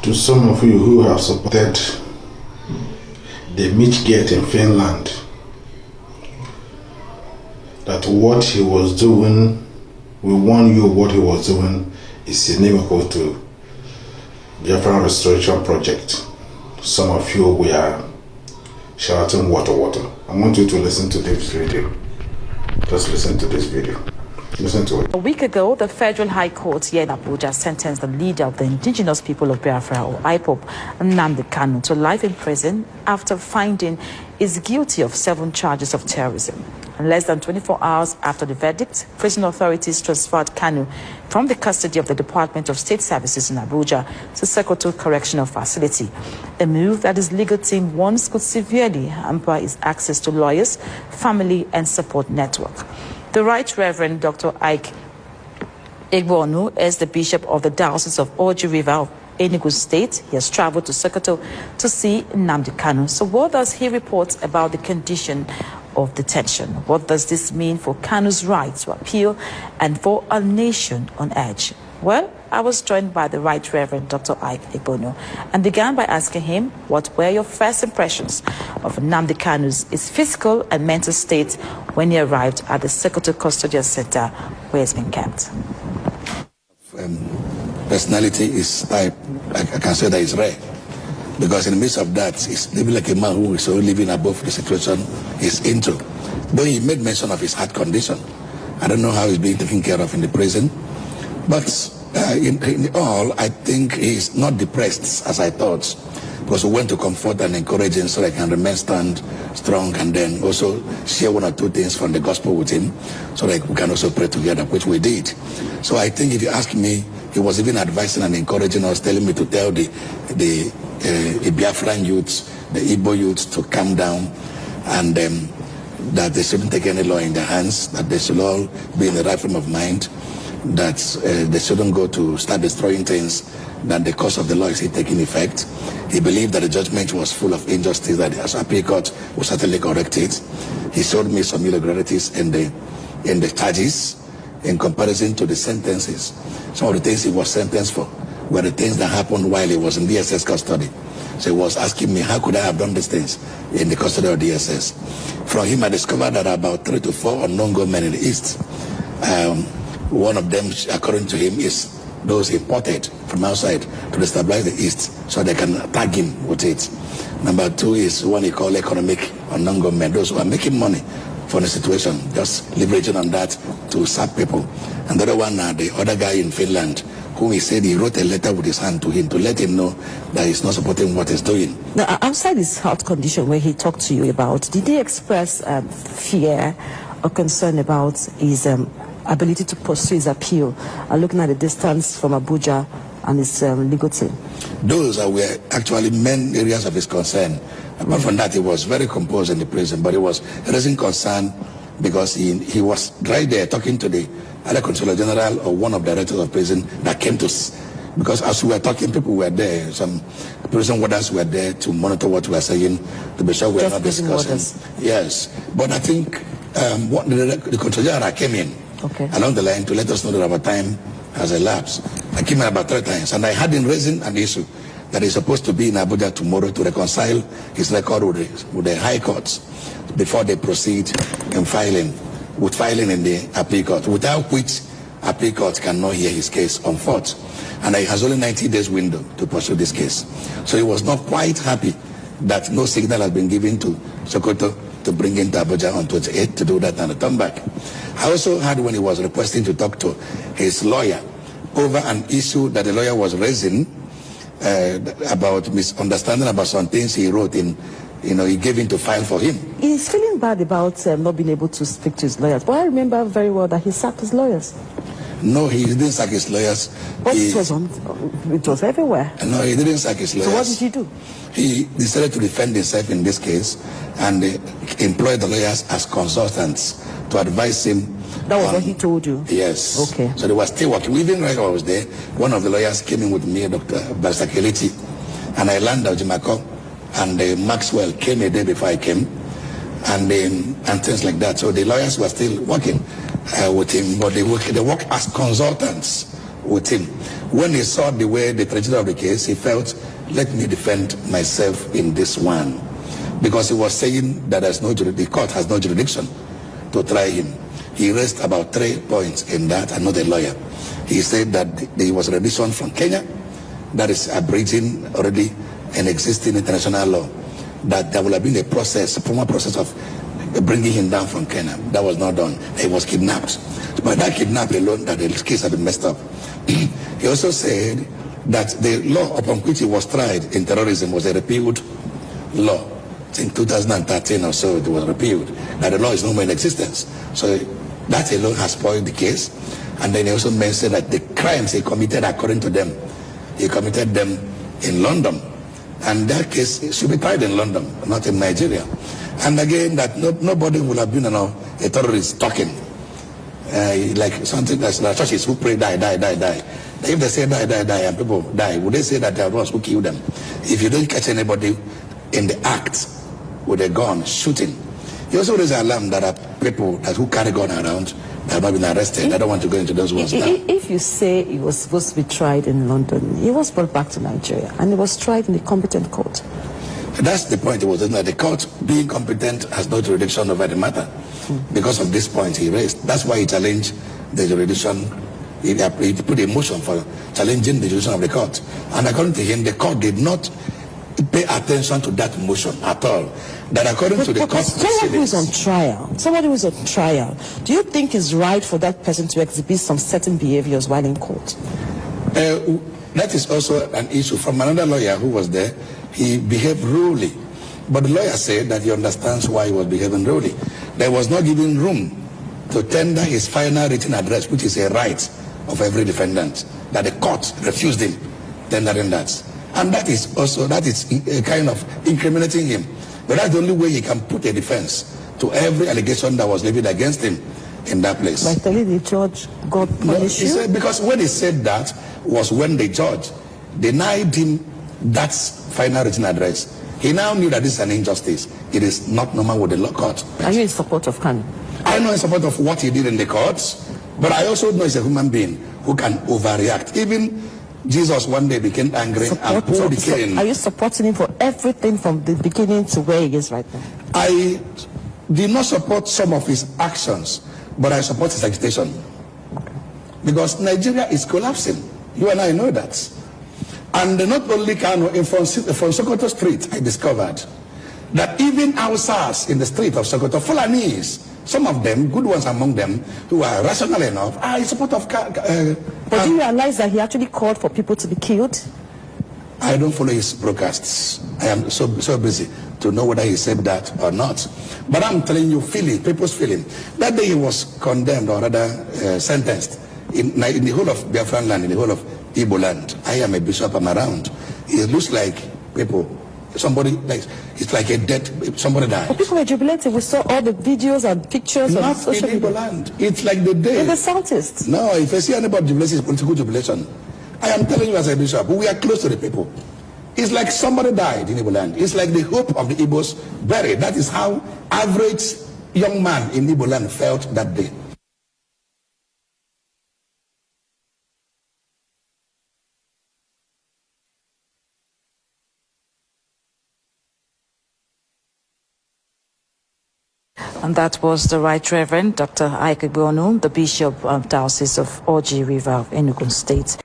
To some of you who have supported the Midgate in Finland, that what he was doing, we warn you what he was doing is inimical to Biafra Restoration Project. Some of you were shouting water, water. I want you to listen to this video. Just listen to this video. Listen to it. A week ago, the Federal High Court here in Abuja sentenced the leader of the indigenous people of Biafra, or Ipob, Nnamdi Kanu, to life in prison after finding is guilty of 7 charges of terrorism. And less than 24 hours after the verdict, prison authorities transferred Kanu from the custody of the Department of State Services in Abuja to Sokoto Correctional Facility, a move that his legal team warns could severely hamper his access to lawyers, family, and support network. The Right Reverend Dr. Ekperima is the Bishop of the Diocese of Oji River of Enugu State. He has traveled to Sokoto to see Nnamdi Kanu. So what does he report about the condition of detention? What does this mean for Kanu's right to appeal and for a nation on edge? Well, I was joined by the Right Reverend Dr. Ekperima and began by asking him what were your first impressions of Nnamdi Kanu's physical and mental state when he arrived at the Sokoto Custodial Center where he's been kept. Personality is type, I can say that is rare, because in the midst of that, he's living like a man who is only living above the situation he's into. Though he made mention of his heart condition, I don't know how he's being taken care of in the prison, but in all, I think he's not depressed as I thought, because we went to comfort and encourage him so I can remain strong, and then also share 1 or 2 things from the gospel with him so that we can also pray together, which we did. So I think if you ask me, he was even advising and encouraging us, telling me to tell the Biafran youths, the Ipob youths, to calm down, and that they shouldn't take any law in their hands, that they should all be in the right frame of mind, that they shouldn't go to start destroying things, that the cause of the law is taking effect. He believed that the judgment was full of injustice, that as appeal court will certainly correct it. He showed me some irregularities in the charges in comparison to the sentences. Some of the things he was sentenced for were the things that happened while he was in DSS custody. So he was asking me, how could I have done these things in the custody of DSS? From him, I discovered that about 3 to 4 unknown gunmen in the East. One of them, according to him, is those imported from outside to destabilize the East so they can tag him with it. Number 2 is one he called economic unknown gunmen, those who are making money from the situation, just leveraging on that to sap people. And the other one, the other guy in Finland, whom he said he wrote a letter with his hand to him to let him know that he's not supporting what he's doing. Now, outside his health condition where he talked to you about, did he express fear or concern about his ability to pursue his appeal, looking at the distance from Abuja and his legal team? Those were actually main areas of his concern. Apart from that, he was very composed in the prison, but he was raising concern because he was right there talking to the other Controller General or one of the directors of prison that came to, because as we were talking, people were there, some prison warders were there to monitor what we were saying, to be sure we were not discussing. Yes, but I think what the Controller General came in along the line to let us know that our time has elapsed. I came in about 3 times, and I had him raising an issue that he's supposed to be in Abuja tomorrow to reconcile his record with the high courts before they proceed in filing in the appeal court, without which appeal court cannot hear his case on foot. And he has only 90 days window to pursue this case. So he was not quite happy that no signal has been given to Sokoto to bring him to Abuja on 28th to do that and return back. I also heard when he was requesting to talk to his lawyer over an issue that the lawyer was raising about misunderstanding about some things he wrote in, he gave him to file for him. He's feeling bad about not being able to speak to his lawyers, but I remember very well that he sacked his lawyers. No, he didn't sack his lawyers. But it was everywhere. No, he didn't sack his lawyers. So what did he do? He decided to defend himself in this case and employed the lawyers as consultants to advise him. That was what he told you? Yes. Okay. So they were still working. Even when I was there, one of the lawyers came in with me, Dr. Excelency, and I landed Jimako, and Maxwell came a day before I came, and things like that. So the lawyers were still working with him, but they work as consultants with him. When he saw the way the tragedy of the case, he felt, let me defend myself in this one. Because he was saying that the court has no jurisdiction to try him. He raised about 3 points in that. I'm not a lawyer. He said that there was a rendition from Kenya that is abridging already an existing international law, that there will have been a formal process of bringing him down from Kenya. That was not done. He was kidnapped. By that kidnap alone, that the case had been messed up. He also said that the law upon which he was tried in terrorism was a repealed law. In 2013 or so, it was repealed. That the law is no more in existence. So that alone has spoiled the case. And then he also mentioned that the crimes he committed, according to them, he committed them in London. And that case should be tried in London, not in Nigeria. And again, that nobody would have been a terrorist talking. Like something that's like churches who pray, die. If they say die, and people die, would they say that they are those who kill them? If you don't catch anybody in the act with a gun shooting, you also raise an alarm that are people who carry gun around that have not been arrested. I don't want to go into those ones now. If you say he was supposed to be tried in London, he was brought back to Nigeria and he was tried in the competent court. That's the point. It was that the court, being competent, has no jurisdiction over the matter because of this point he raised. That's why he challenged the jurisdiction. He put a motion for challenging the jurisdiction of the court. And according to him, the court did not pay attention to that motion at all. That according to the court someone who is on trial, do you think it's right for that person to exhibit some certain behaviors while in court? That is also an issue. From another lawyer who was there, he behaved rudely. But the lawyer said that he understands why he was behaving rudely. There was not given room to tender his final written address, which is a right of every defendant, that the court refused him tendering that. And that is a kind of incriminating him. But that's the only way he can put a defense to every allegation that was levied against him in that place. By telling the judge, God punish you? Because when he said that was when the judge denied him that final written address. He now knew that this is an injustice. It is not normal with the law court. Are you in support of Kanu? I know in support of what he did in the courts, but I also know he's a human being who can overreact. Even Jesus one day became angry and pulled the cane. Are you supporting him for everything from the beginning to where he is right now? I did not support some of his actions, but I support his agitation. Because Nigeria is collapsing. You and I know that. And not only Kanu, from Sokoto Street, I discovered that even Hausas in the street of Sokoto, Fulanese, some of them, good ones among them, who are rational enough, are in support of But do you realize that he actually called for people to be killed? I don't follow his broadcasts. I am so busy to know whether he said that or not. But I'm telling you, people's feeling. That day he was condemned, or rather sentenced, in the whole of Biafran land, in the whole of Igbo land. I am a bishop, I'm around. It looks like people, somebody, like it's like a dead, somebody died. But people were jubilating. We saw all the videos and pictures not on social media. Igbo land. It's like the day. In the southeast. No, if I see anybody jubilation, it's political jubilation. I am telling you as a bishop, we are close to the people. It's like somebody died in Igbo land. It's like the hope of the Igbos buried. That is how average young man in Igbo land felt that day. And that was the Right Reverend Dr. Ekperima, the Bishop of Diocese of Oji River of Enugu State.